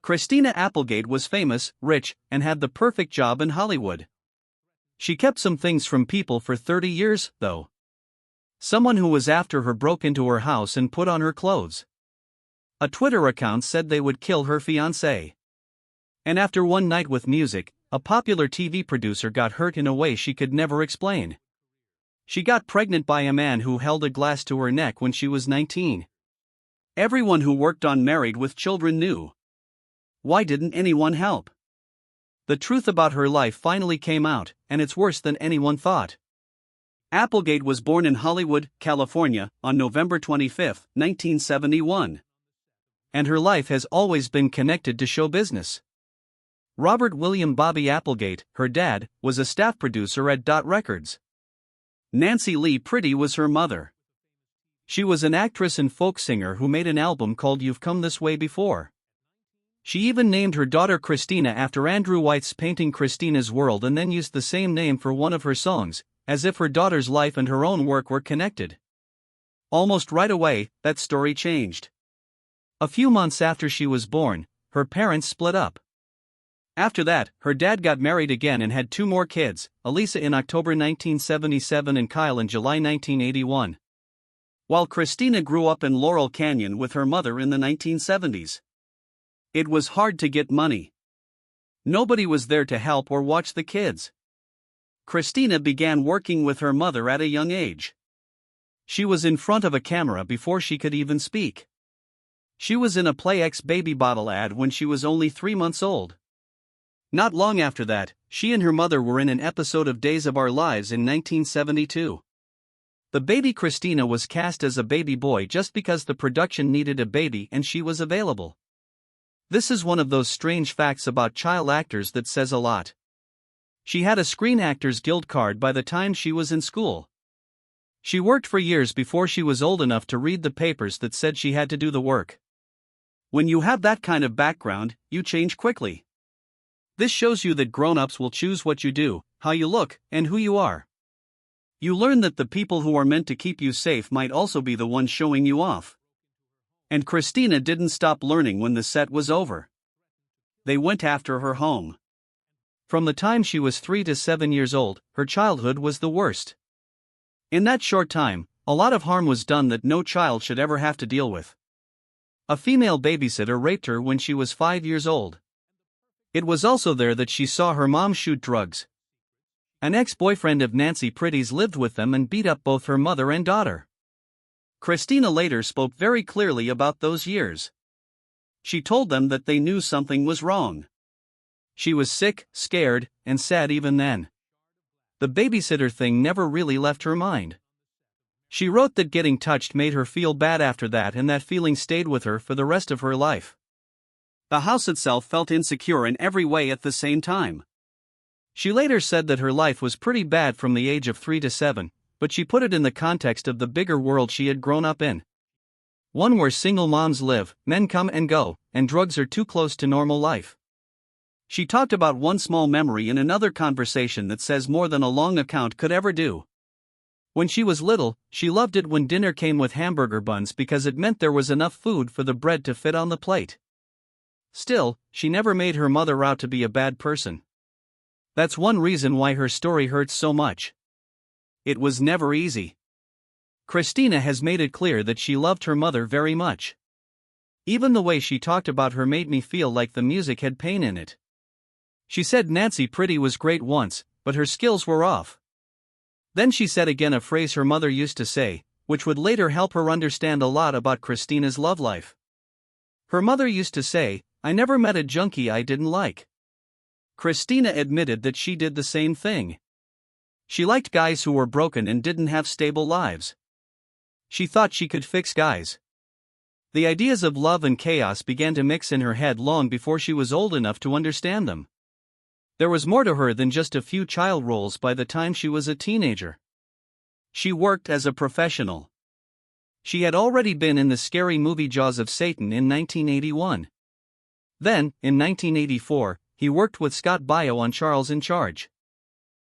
Christina Applegate was famous, rich, and had the perfect job in Hollywood. She kept some things from people for 30 years, though. Someone who was after her broke into her house and put on her clothes. A Twitter account said they would kill her fiancé. And after one night with music, a popular TV producer got hurt in a way she could never explain. She got pregnant by a man who held a glass to her neck when she was 19. Everyone who worked on Married with Children knew. Why didn't anyone help? The truth about her life finally came out, and it's worse than anyone thought. Applegate was born in Hollywood, California, on November 25, 1971. And her life has always been connected to show business. Robert William Bobby Applegate, her dad, was a staff producer at Dot Records. Nancy Lee Pretty was her mother. She was an actress and folk singer who made an album called You've Come This Way Before. She even named her daughter Christina after Andrew White's painting Christina's World and then used the same name for one of her songs, as if her daughter's life and her own work were connected. Almost right away, that story changed. A few months after she was born, her parents split up. After that, her dad got married again and had two more kids, Elisa in October 1977 and Kyle in July 1981. While Christina grew up in Laurel Canyon with her mother in the 1970s. It was hard to get money. Nobody was there to help or watch the kids. Christina began working with her mother at a young age. She was in front of a camera before she could even speak. She was in a Play-X baby bottle ad when she was only 3 months old. Not long after that, she and her mother were in an episode of Days of Our Lives in 1972. The baby Christina was cast as a baby boy just because the production needed a baby and she was available. This is one of those strange facts about child actors that says a lot. She had a Screen Actors Guild card by the time she was in school. She worked for years before she was old enough to read the papers that said she had to do the work. When you have that kind of background, you change quickly. This shows you that grown-ups will choose what you do, how you look, and who you are. You learn that the people who are meant to keep you safe might also be the ones showing you off. And Christina didn't stop learning when the set was over. They went after her home. From the time she was 3 to 7 years old, her childhood was the worst. In that short time, a lot of harm was done that no child should ever have to deal with. A female babysitter raped her when she was 5 years old. It was also there that she saw her mom shoot drugs. An ex-boyfriend of Nancy Pretty's lived with them and beat up both her mother and daughter. Christina later spoke very clearly about those years. She told them that they knew something was wrong. She was sick, scared, and sad even then. The babysitter thing never really left her mind. She wrote that getting touched made her feel bad after that, and that feeling stayed with her for the rest of her life. The house itself felt insecure in every way at the same time. She later said that her life was pretty bad from the age of 3 to 7, but she put it in the context of the bigger world she had grown up in. One where single moms live, men come and go, and drugs are too close to normal life. She talked about one small memory in another conversation that says more than a long account could ever do. When she was little, she loved it when dinner came with hamburger buns because it meant there was enough food for the bread to fit on the plate. Still, she never made her mother out to be a bad person. That's one reason why her story hurts so much. It was never easy. Christina has made it clear that she loved her mother very much. Even the way she talked about her made me feel like the music had pain in it. She said Nancy Pretty was great once, but her skills were off. Then she said again a phrase her mother used to say, which would later help her understand a lot about Christina's love life. Her mother used to say, "I never met a junkie I didn't like." Christina admitted that she did the same thing. She liked guys who were broken and didn't have stable lives. She thought she could fix guys. The ideas of love and chaos began to mix in her head long before she was old enough to understand them. There was more to her than just a few child roles by the time she was a teenager. She worked as a professional. She had already been in the scary movie Jaws of Satan in 1981. Then, in 1984, he worked with Scott Baio on Charles in Charge.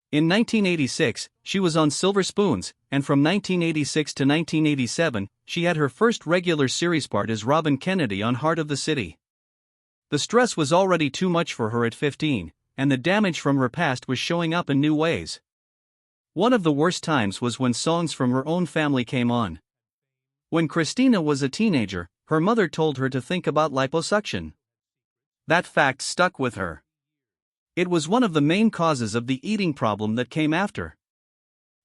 In 1986, she was on Silver Spoons, and from 1986 to 1987, she had her first regular series part as Robin Kennedy on Heart of the City. The stress was already too much for her at 15, and the damage from her past was showing up in new ways. One of the worst times was when songs from her own family came on. When Christina was a teenager, her mother told her to think about liposuction. That fact stuck with her. It was one of the main causes of the eating problem that came after.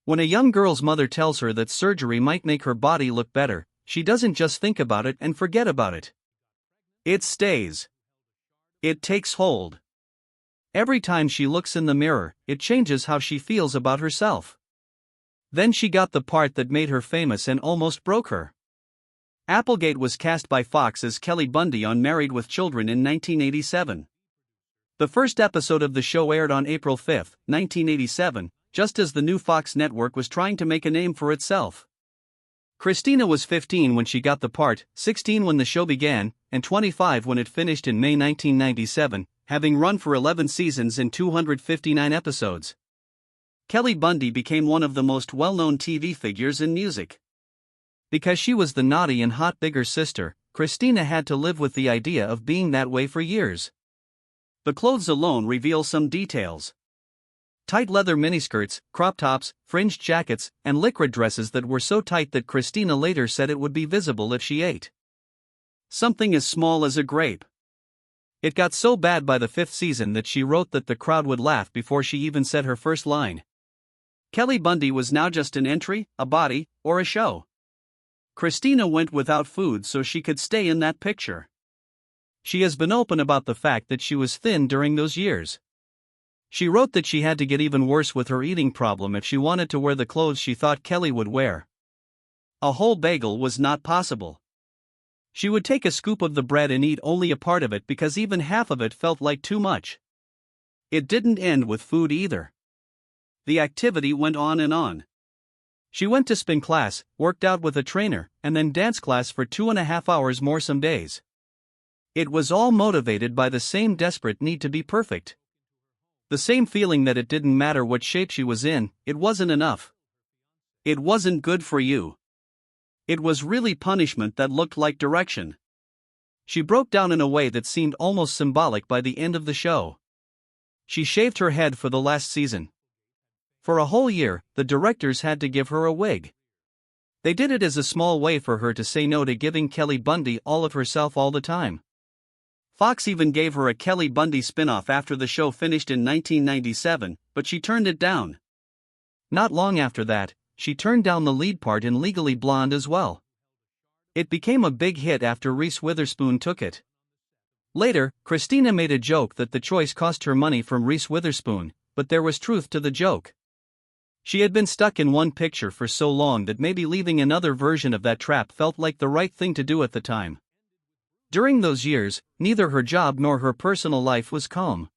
When a young girl's mother tells her that surgery might make her body look better, she doesn't just think about it and forget about it. It stays. It takes hold. Every time she looks in the mirror, it changes how she feels about herself. Then she got the part that made her famous and almost broke her. Applegate was cast by Fox as Kelly Bundy on Married with Children in 1987. The first episode of the show aired on April 5, 1987, just as the new Fox network was trying to make a name for itself. Christina was 15 when she got the part, 16 when the show began, and 25 when it finished in May 1997, having run for 11 seasons and 259 episodes. Kelly Bundy became one of the most well-known TV figures in music. Because she was the naughty and hot bigger sister, Christina had to live with the idea of being that way for years. The clothes alone reveal some details. Tight leather miniskirts, crop tops, fringed jackets, and liquid dresses that were so tight that Christina later said it would be visible if she ate. Something as small as a grape. It got so bad by the 5th season that she wrote that the crowd would laugh before she even said her first line. Kelly Bundy was now just an entry, a body, or a show. Christina went without food so she could stay in that picture. She has been open about the fact that she was thin during those years. She wrote that she had to get even worse with her eating problem if she wanted to wear the clothes she thought Kelly would wear. A whole bagel was not possible. She would take a scoop of the bread and eat only a part of it because even half of it felt like too much. It didn't end with food either. The activity went on and on. She went to spin class, worked out with a trainer, and then dance class for 2.5 hours more some days. It was all motivated by the same desperate need to be perfect. The same feeling that it didn't matter what shape she was in, it wasn't enough. It wasn't good for you. It was really punishment that looked like direction. She broke down in a way that seemed almost symbolic by the end of the show. She shaved her head for the last season. For a whole year, the directors had to give her a wig. They did it as a small way for her to say no to giving Kelly Bundy all of herself all the time. Fox even gave her a Kelly Bundy spin-off after the show finished in 1997, but she turned it down. Not long after that, she turned down the lead part in Legally Blonde as well. It became a big hit after Reese Witherspoon took it. Later, Christina made a joke that the choice cost her money from Reese Witherspoon, but there was truth to the joke. She had been stuck in one picture for so long that maybe leaving another version of that trap felt like the right thing to do at the time. During those years, neither her job nor her personal life was calm.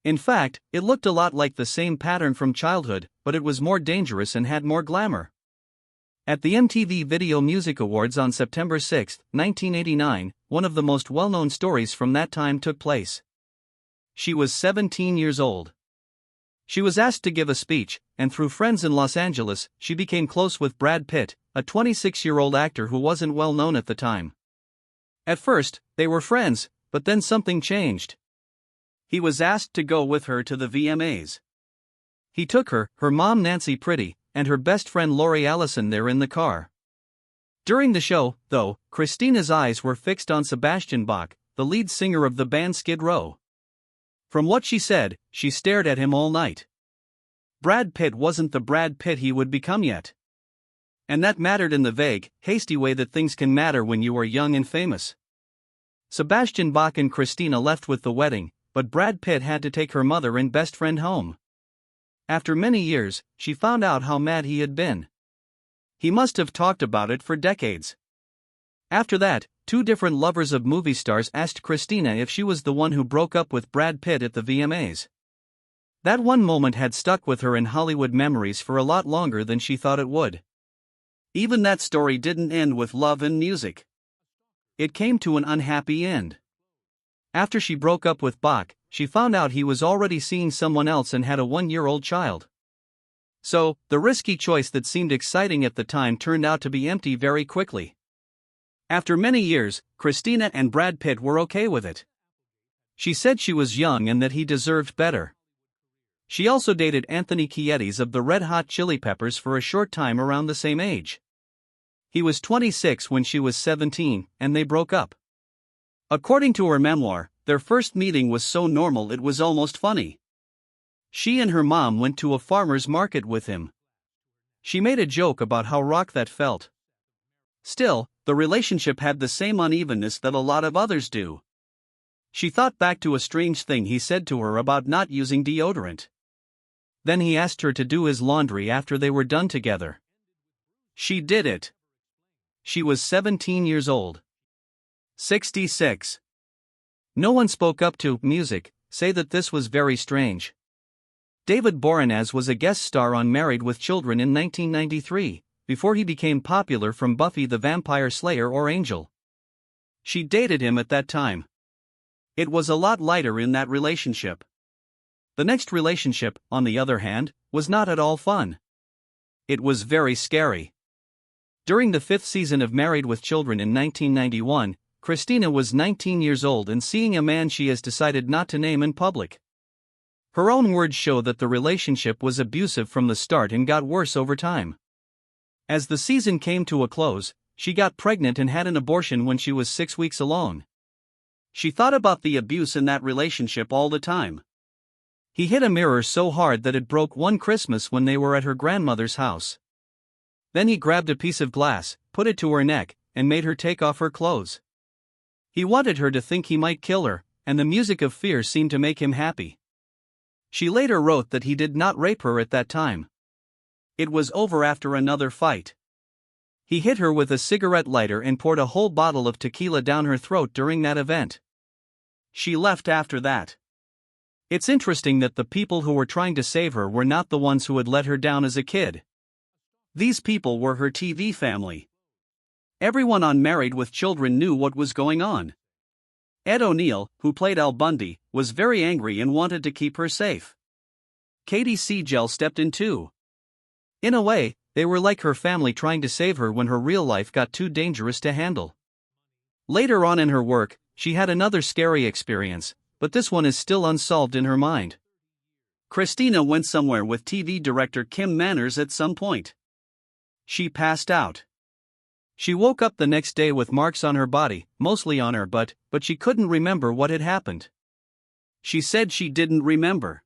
In fact, it looked a lot like the same pattern from childhood, but it was more dangerous and had more glamour. At the MTV Video Music Awards on September 6, 1989, one of the most well-known stories from that time took place. She was 17 years old. She was asked to give a speech, and through friends in Los Angeles, she became close with Brad Pitt, a 26-year-old actor who wasn't well known at the time. At first, they were friends, but then something changed. He was asked to go with her to the VMAs. He took her mom Nancy Pretty, and her best friend Lori Allison there in the car. During the show, though, Christina's eyes were fixed on Sebastian Bach, the lead singer of the band Skid Row. From what she said, she stared at him all night. Brad Pitt wasn't the Brad Pitt he would become yet. And that mattered in the vague, hasty way that things can matter when you are young and famous. Sebastian Bach and Christina left with the wedding, but Brad Pitt had to take her mother and best friend home. After many years, she found out how mad he had been. He must have talked about it for decades. After that, two different lovers of movie stars asked Christina if she was the one who broke up with Brad Pitt at the VMAs. That one moment had stuck with her in Hollywood memories for a lot longer than she thought it would. Even that story didn't end with love and music. It came to an unhappy end. After she broke up with Bach, she found out he was already seeing someone else and had a 1-year-old child. So, the risky choice that seemed exciting at the time turned out to be empty very quickly. After many years, Christina and Brad Pitt were okay with it. She said she was young and that he deserved better. She also dated Anthony Kiedis of the Red Hot Chili Peppers for a short time around the same age. He was 26 when she was 17, and they broke up. According to her memoir, their first meeting was so normal it was almost funny. She and her mom went to a farmer's market with him. She made a joke about how rock that felt. Still, the relationship had the same unevenness that a lot of others do. She thought back to a strange thing he said to her about not using deodorant. Then he asked her to do his laundry after they were done together. She did it. She was 17 years old. 66. No one spoke up to music, say that this was very strange. David Boreanaz was a guest star on Married with Children in 1993, before he became popular from Buffy the Vampire Slayer or Angel. She dated him at that time. It was a lot lighter in that relationship. The next relationship, on the other hand, was not at all fun. It was very scary. During the 5th season of Married with Children in 1991, Christina was 19 years old and seeing a man she has decided not to name in public. Her own words show that the relationship was abusive from the start and got worse over time. As the season came to a close, she got pregnant and had an abortion when she was 6 weeks alone. She thought about the abuse in that relationship all the time. He hit a mirror so hard that it broke one Christmas when they were at her grandmother's house. Then he grabbed a piece of glass, put it to her neck, and made her take off her clothes. He wanted her to think he might kill her, and the music of fear seemed to make him happy. She later wrote that he did not rape her at that time. It was over after another fight. He hit her with a cigarette lighter and poured a whole bottle of tequila down her throat during that event. She left after that. It's interesting that the people who were trying to save her were not the ones who had let her down as a kid. These people were her TV family. Everyone on Married with Children knew what was going on. Ed O'Neill, who played Al Bundy, was very angry and wanted to keep her safe. Katie Siegel stepped in too. In a way, they were like her family trying to save her when her real life got too dangerous to handle. Later on in her work, she had another scary experience, but this one is still unsolved in her mind. Christina went somewhere with TV director Kim Manners at some point. She passed out. She woke up the next day with marks on her body, mostly on her butt, but she couldn't remember what had happened. She said she didn't remember.